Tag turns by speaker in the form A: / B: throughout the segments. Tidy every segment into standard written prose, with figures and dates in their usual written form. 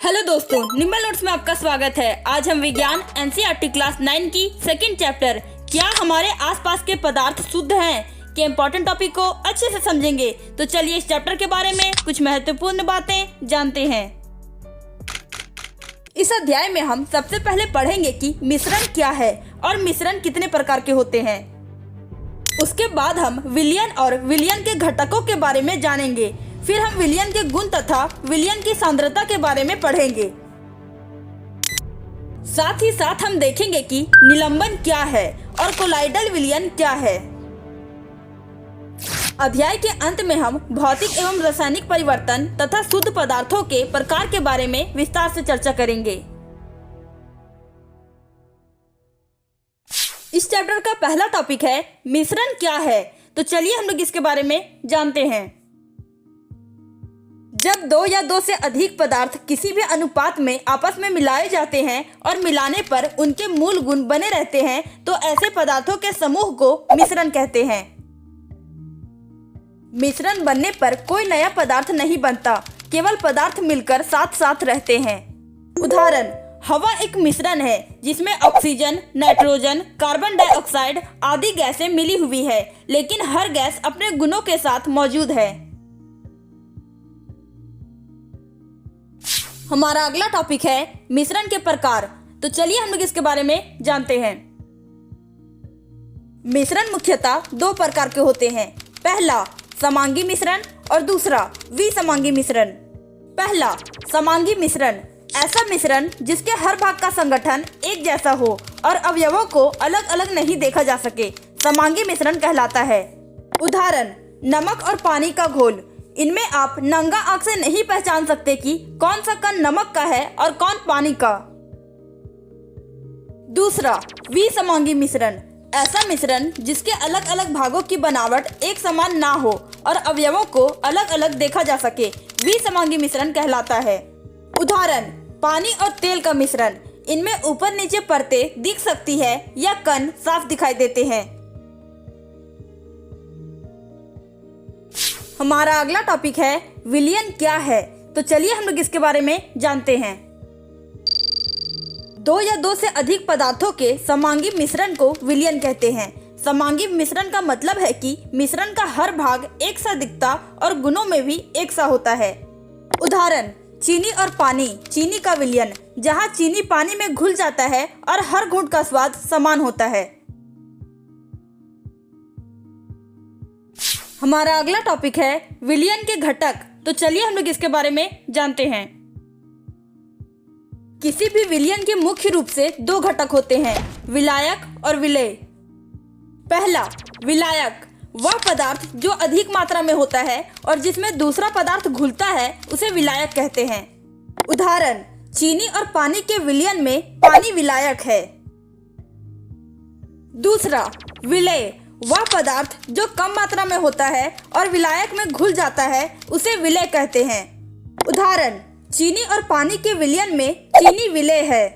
A: Hello दोस्तों, nimble notes में आपका स्वागत है। आज हम विज्ञान एनसीईआरटी क्लास 9 की सेकंड चैप्टर क्या हमारे आसपास के पदार्थ शुद्ध हैं के इम्पोर्टेंट टॉपिक को अच्छे से समझेंगे। तो चलिए इस चैप्टर के बारे में कुछ महत्वपूर्ण बातें जानते हैं। इस अध्याय में हम सबसे पहले पढ़ेंगे कि मिश्रण क्या है और मिश्रण कितने प्रकार के होते हैं। उसके बाद हम विलयन और विलयन के घटकों के बारे में जानेंगे। फिर हम विलयन के गुण तथा विलयन की सांद्रता के बारे में पढ़ेंगे। साथ ही साथ हम देखेंगे कि निलंबन क्या है और कोलाइडल विलयन क्या है। अध्याय के अंत में हम भौतिक एवं रासायनिक परिवर्तन तथा शुद्ध पदार्थों के प्रकार के बारे में विस्तार से चर्चा करेंगे। इस चैप्टर का पहला टॉपिक है मिश्रण क्या है। तो चलिए हम लोग इसके बारे में जानते हैं। जब दो या दो से अधिक पदार्थ किसी भी अनुपात में आपस में मिलाए जाते हैं और मिलाने पर उनके मूल गुण बने रहते हैं तो ऐसे पदार्थों के समूह को मिश्रण कहते हैं। मिश्रण बनने पर कोई नया पदार्थ नहीं बनता, केवल पदार्थ मिलकर साथ साथ रहते हैं। उदाहरण, हवा एक मिश्रण है जिसमें ऑक्सीजन, नाइट्रोजन, कार्बन डाइऑक्साइड आदि गैसें मिली हुई है, लेकिन हर गैस अपने गुणों के साथ मौजूद है। हमारा अगला टॉपिक है मिश्रण के प्रकार। तो चलिए हम लोग इसके बारे में जानते हैं। मिश्रण मुख्यतः दो प्रकार के होते हैं। पहला समांगी मिश्रण और दूसरा विसमांगी मिश्रण। पहला समांगी मिश्रण, ऐसा मिश्रण जिसके हर भाग का संगठन एक जैसा हो और अवयवों को अलग अलग नहीं देखा जा सके, समांगी मिश्रण कहलाता है। उदाहरण, नमक और पानी का घोल। इनमें आप नंगा आंख से नहीं पहचान सकते कि कौन सा कण नमक का है और कौन पानी का। दूसरा विसमांगी मिश्रण, ऐसा मिश्रण जिसके अलग अलग भागों की बनावट एक समान ना हो और अवयवों को अलग अलग देखा जा सके, विसमांगी मिश्रण कहलाता है। उदाहरण, पानी और तेल का मिश्रण। इनमें ऊपर नीचे परतें दिख सकती है या कण साफ दिखाई देते हैं। हमारा अगला टॉपिक है विलयन क्या है। तो चलिए हम लोग इसके बारे में जानते हैं। दो या दो से अधिक पदार्थों के समांगी मिश्रण को विलयन कहते हैं। समांगी मिश्रण का मतलब है कि मिश्रण का हर भाग एक सा दिखता और गुणों में भी एक सा होता है। उदाहरण, चीनी और पानी, चीनी का विलयन, जहाँ चीनी पानी में घुल जाता है और हर घूंट का स्वाद समान होता है। हमारा अगला टॉपिक है विलयन के घटक। तो चलिए हम लोग इसके बारे में जानते हैं। किसी भी विलयन के मुख्य रूप से दो घटक होते हैं, विलायक और विलेय। पहला विलायक, वह पदार्थ जो अधिक मात्रा में होता है और जिसमें दूसरा पदार्थ घुलता है उसे विलायक कहते हैं। उदाहरण, चीनी और पानी के विलयन में पानी विलायक है। दूसरा विलेय, वह पदार्थ जो कम मात्रा में होता है और विलायक में घुल जाता है उसे विलेय कहते हैं। उदाहरण, चीनी और पानी के विलयन में चीनी विलेय है।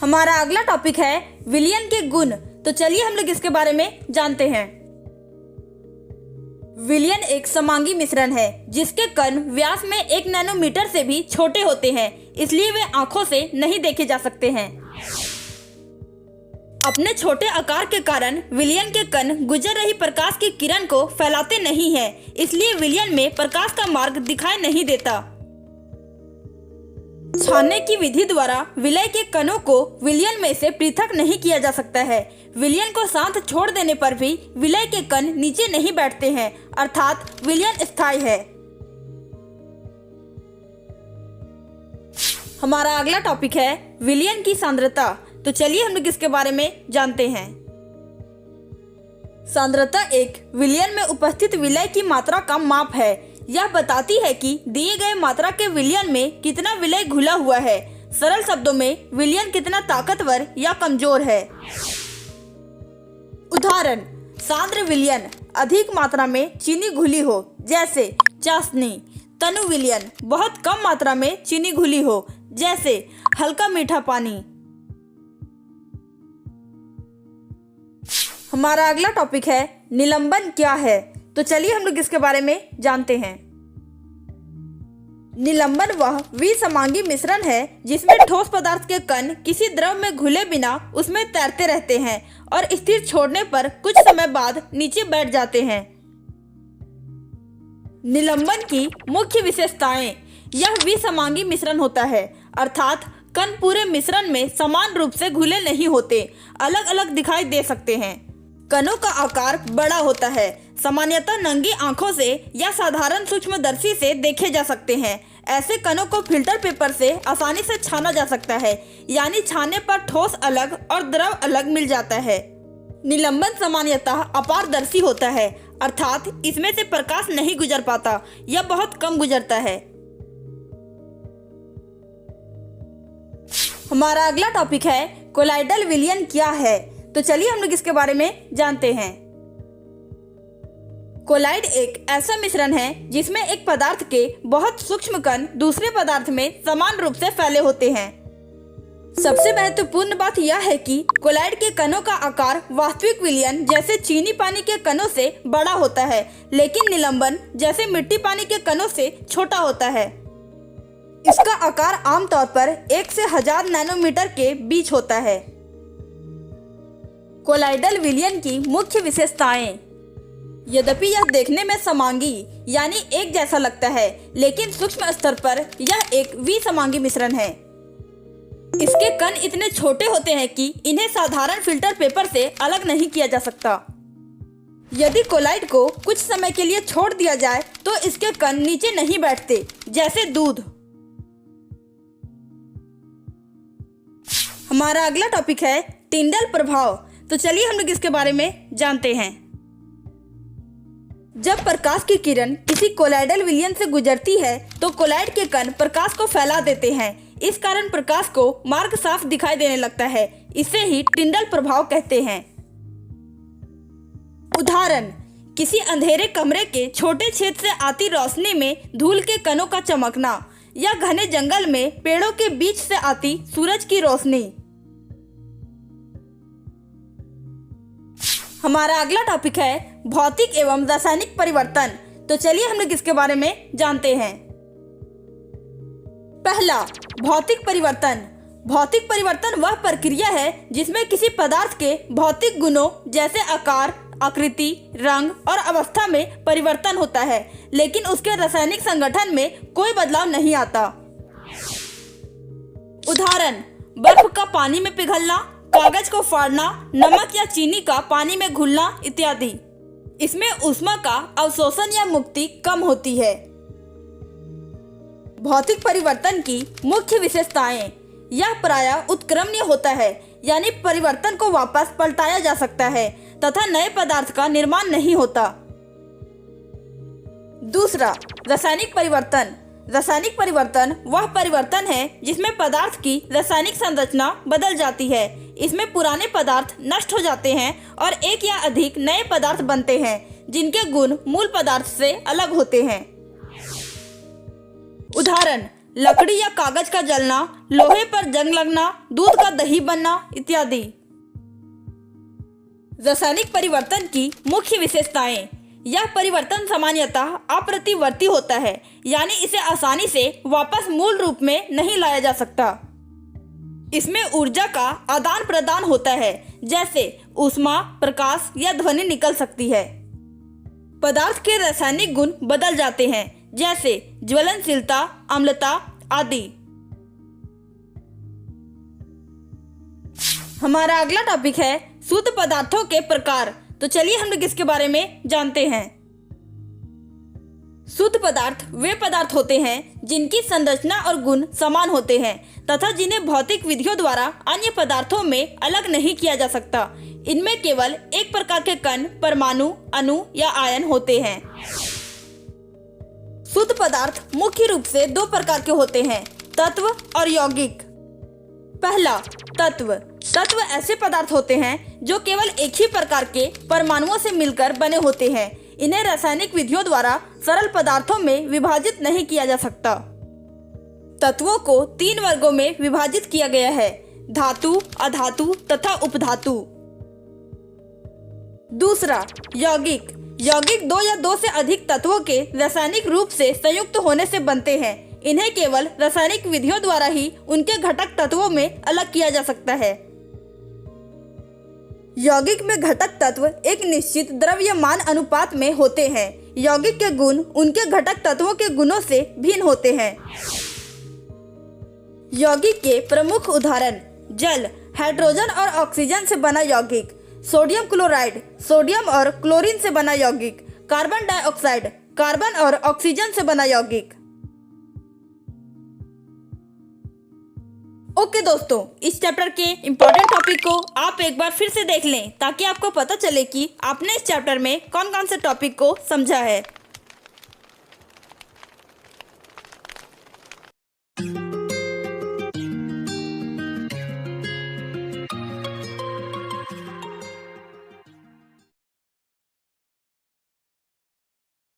A: हमारा अगला टॉपिक है विलयन के गुण। तो चलिए हम लोग इसके बारे में जानते हैं। विलयन एक समांगी मिश्रण है जिसके कण व्यास में 1 नैनोमीटर से भी छोटे होते हैं, इसलिए वे आंखों से नहीं देखे जा सकते हैं। अपने छोटे आकार के कारण विलयन के कण गुजर रही प्रकाश की किरण को फैलाते नहीं हैं, इसलिए विलयन में प्रकाश का मार्ग दिखाई नहीं देता। छानने की विधि द्वारा विलय के कणों को विलयन में से पृथक नहीं किया जा सकता है। विलयन को शांत छोड़ देने पर भी विलय के कण नीचे नहीं बैठते हैं, अर्थात विलयन स्थायी है। हमारा अगला टॉपिक है विलयन की सांद्रता। तो चलिए हम लोग इसके बारे में जानते हैं। सांद्रता एक विलयन में उपस्थित विलय की मात्रा का माप है। यह बताती है कि दिए गए मात्रा के विलयन में कितना विलय घुला हुआ है। सरल शब्दों में विलयन कितना ताकतवर या कमजोर है। उदाहरण, सांद्र विलयन, अधिक मात्रा में चीनी घुली हो, जैसे चाशनी। तनु विलयन, बहुत कम मात्रा में चीनी घुली हो, जैसे हल्का मीठा पानी। हमारा अगला टॉपिक है निलंबन क्या है। तो चलिए हम लोग इसके बारे में जानते हैं। निलंबन वह विसमांगी मिश्रण है जिसमें ठोस पदार्थ के कण किसी द्रव में घुले बिना उसमें तैरते रहते हैं और स्थिर छोड़ने पर कुछ समय बाद नीचे बैठ जाते हैं। निलंबन की मुख्य विशेषताएं। यह विसमांगी मिश्रण होता है, अर्थात कण पूरे मिश्रण में समान रूप से घुले नहीं होते, अलग अलग दिखाई दे सकते हैं। कणों का आकार बड़ा होता है, सामान्यतः नंगी आंखों से या साधारण सूक्ष्मदर्शी से देखे जा सकते हैं। ऐसे कणों को फिल्टर पेपर से आसानी से छाना जा सकता है, यानी छाने पर ठोस अलग और द्रव अलग मिल जाता है। निलंबन सामान्यतः अपारदर्शी होता है, अर्थात इसमें से प्रकाश नहीं गुजर पाता या बहुत कम गुजरता है। हमारा अगला टॉपिक है कोलाइडल विलयन क्या है। तो चलिए हम लोग इसके बारे में जानते हैं। कोलाइड एक ऐसा मिश्रण है जिसमें एक पदार्थ के बहुत सूक्ष्म कण दूसरे पदार्थ में समान रूप से फैले होते हैं। सबसे महत्वपूर्ण बात यह है कि कोलाइड के कणों का आकार वास्तविक विलयन जैसे चीनी पानी के कणों से बड़ा होता है, लेकिन निलंबन जैसे मिट्टी पानी के कणों से छोटा होता है। इसका आकार आमतौर पर 1 से 1000 नैनोमीटर के बीच होता है। कोलाइडल विलयन की मुख्य विशेषताएं। यद्यपि यह देखने में समांगी यानी एक जैसा लगता है, लेकिन सूक्ष्म स्तर पर यह एक विसमांगी मिश्रण है। इसके कण इतने छोटे होते हैं कि इन्हें साधारण फिल्टर पेपर से अलग नहीं किया जा सकता। यदि कोलाइड को कुछ समय के लिए छोड़ दिया जाए तो इसके कण नीचे नहीं बैठते, जैसे दूध। हमारा अगला टॉपिक है टिंडल प्रभाव। तो चलिए हम लोग इसके बारे में जानते हैं। जब प्रकाश की किरण किसी कोलाइडल विलयन से गुजरती है तो कोलाइड के कण प्रकाश को फैला देते हैं। इस कारण प्रकाश को मार्ग साफ दिखाई देने लगता है। इसे ही टिंडल प्रभाव कहते हैं। उदाहरण, किसी अंधेरे कमरे के छोटे छेद से आती रोशनी में धूल के कणों का चमकना या घने जंगल में पेड़ों के बीच से आती सूरज की रोशनी। हमारा अगला टॉपिक है भौतिक एवं रासायनिक परिवर्तन। तो चलिए हम लोग इसके बारे में जानते हैं। पहला, भौतिक परिवर्तन। भौतिक परिवर्तन वह प्रक्रिया है जिसमें किसी पदार्थ के भौतिक गुणों जैसे आकार, आकृति, रंग और अवस्था में परिवर्तन होता है, लेकिन उसके रासायनिक संगठन में कोई बदलाव नहीं आता। उदाहरण, बर्फ का पानी में पिघलना, कागज को फाड़ना, नमक या चीनी का पानी में घुलना इत्यादि। इसमें ऊष्मा का अवशोषण या मुक्ति कम होती है। भौतिक परिवर्तन की मुख्य विशेषताएं। यह प्रायः उत्क्रमणीय होता है, यानी परिवर्तन को वापस पलटाया जा सकता है तथा नए पदार्थ का निर्माण नहीं होता। दूसरा, रासायनिक परिवर्तन। रासायनिक परिवर्तन वह परिवर्तन है जिसमें पदार्थ की रासायनिक संरचना बदल जाती है। इसमें पुराने पदार्थ नष्ट हो जाते हैं और एक या अधिक नए पदार्थ बनते हैं जिनके गुण मूल पदार्थ से अलग होते हैं। उदाहरण, लकड़ी या कागज का जलना, लोहे पर जंग लगना, दूध का दही बनना इत्यादि। रासायनिक परिवर्तन की मुख्य विशेषताएं। यह परिवर्तन सामान्यतः अप्रतिवर्ती होता है, यानी इसे आसानी से वापस मूल रूप में नहीं लाया जा सकता। इसमें ऊर्जा का आदान प्रदान होता है, जैसे ऊष्मा, प्रकाश या ध्वनि निकल सकती है। पदार्थ के रासायनिक गुण बदल जाते हैं, जैसे ज्वलनशीलता, अम्लता आदि। हमारा अगला टॉपिक है शुद्ध पदार्थों के प्रकार। तो चलिए हम लोग इसके बारे में जानते हैं। शुद्ध पदार्थ वे पदार्थ होते हैं जिनकी संरचना और गुण समान होते हैं तथा जिन्हें भौतिक विधियों द्वारा अन्य पदार्थों में अलग नहीं किया जा सकता। इनमें केवल एक प्रकार के कण, परमाणु, अणु या आयन होते हैं। शुद्ध पदार्थ मुख्य रूप से दो प्रकार के होते हैं, तत्व और यौगिक। पहला, तत्व। तत्व ऐसे पदार्थ होते हैं जो केवल एक ही प्रकार के परमाणुओं से मिलकर बने होते हैं। इन्हें रासायनिक विधियों द्वारा सरल पदार्थों में विभाजित नहीं किया जा सकता। तत्वों को 3 वर्गों में विभाजित किया गया है, धातु, अधातु तथा उपधातु। दूसरा, यौगिक। यौगिक 2 या 2 से अधिक तत्वों के रासायनिक रूप से संयुक्त होने से बनते हैं। इन्हें केवल रासायनिक विधियों द्वारा ही उनके घटक तत्वों में अलग किया जा सकता है। यौगिक में घटक तत्व एक निश्चित द्रव्यमान अनुपात में होते हैं। यौगिक के गुण उनके घटक तत्वों के गुणों से भिन्न होते हैं। यौगिक के प्रमुख उदाहरण जल, हाइड्रोजन और ऑक्सीजन से बना यौगिक, सोडियम क्लोराइड, सोडियम और क्लोरीन से बना यौगिक, कार्बन डाइऑक्साइड, कार्बन और ऑक्सीजन से बना यौगिक। ओके दोस्तों, इस चैप्टर के इम्पोर्टेंट टॉपिक को आप एक बार फिर से देख लें ताकि आपको पता चले कि आपने इस चैप्टर में कौन कौन से टॉपिक को समझा है।